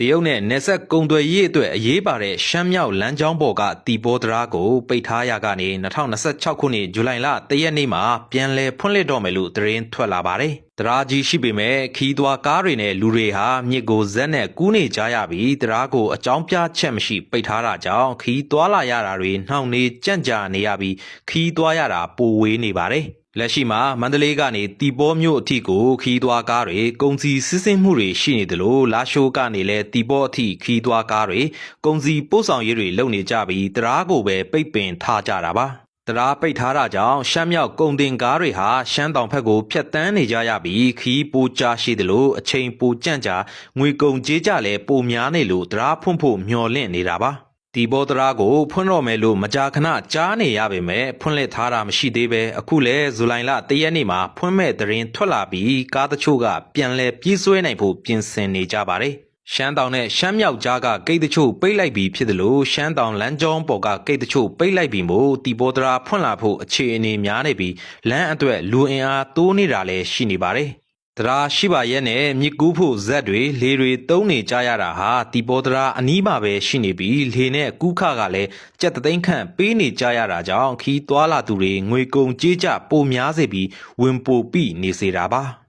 တရုတ်နဲ့နယ်စပ်ကုန်သွယ်ရေးအတွက်အရေးပါတဲ့ရှမ်းမြောက်လမ်းကြောင်းပေါ်ကတီဘောတရာကိုပိတ်ထားရကနေ2026ခုနှစ်ဇူလိုင်လ1ရက်နေ့မှာပြန်လည်ဖွင့်လှစ်တော့မယ်လို့သတင်းထွက်လာပါတယ်။တရာကြီးရှိပေမဲ့ခီးသွွားကားတွေနဲ့လူတွေဟာမြစ်ကိုဇက်နဲ့ကူးနေကြရပြီးတရာကိုအကြောင်းပြချက်မရှိပိတ်ထားတာကြောင့်ခီးသွွားလာရတာတွေနှောင့်နှေးကြန့်ကြာနေရပြီးခီးသွွားရတာပိုဝေးနေပါတယ်။လက်ရှိမှာမန္တလေးကနေတီဘောမြို့အထိကိုခီးသွွားကားတွေကုန်စည်စီးဆင်းမှုတွေရှိနေတယ်လို့လာရှိုးကနေလဲတီဘောအထိခီးသွွားကားတွေကုန်စည်ပို့ဆောင်ရေးတွေလုပ်နေကြပြီးတရာကိုပဲပိတ်ပင်ထားကြတာပါတရာပိတ်ထားတာကြောင့်ရှမ်းမြောက်ကုန်တင်ကားတွေဟာရှမ်းတောင်ဘက်ကိုဖြတ်တန်းနေကြရပြီးခီးပိုကြာရှိတယ်လို့အချိန်ပိုကြန့်ကြာငွေကုန်ကြေးကြလဲပိုများနေလို့တရာဖွင့်ဖို့မျှော်လင့်နေတာပါဒီဘောတရာကိုဖွင့်တော့မယ်လို့မကြာခဏကြားနေရပေမဲ့ဖွင့်လှစ်ထားတာမရှိသေးပဲအခုလဲဇူလိုင်လ1ရက်နေ့မှာဖွင့်မဲ့သတင်းထွက်လာပြီးကားတချို့ကပြန်လဲပြေးဆွဲနိုင်ဖို့ပြင်ဆင်နေကြပါတယ်ရှမ်းတောင်နဲ့ရှမ်းမြောက်ကြားကဂိတ်တချို့ပိတ်လိုက်ပြီးဖြစ်တယ်လို့ရှမ်းတောင်လမ်းကြောင်းပေါ်ကဂိတ်တချို့ပိတ်လိုက်ပြီးမို့တီဘောတရာဖွင့်လာဖို့အခြေအနေများနေပြီးလမ်းအတွက်လူအင်အားတိုးနေတာလည်းရှိနေပါတယ်တရာရှိပါရဲ့နဲ့မြစ်ကူးဖို့ဇက်တွေလေတွေတုံးနေကြရတာဟာတီဘောတရာအနီးမှာပဲရှိနေပြီးလေနဲ့ကူးခကလည်းကြက်သိန်းခန့်ပေးနေကြရတာကြောင့်ခီးသွွာလာသူတွေငွေကုန်ကြေးကြပိုများစေပြီးဝင်ပိုပိနေစေတာပါ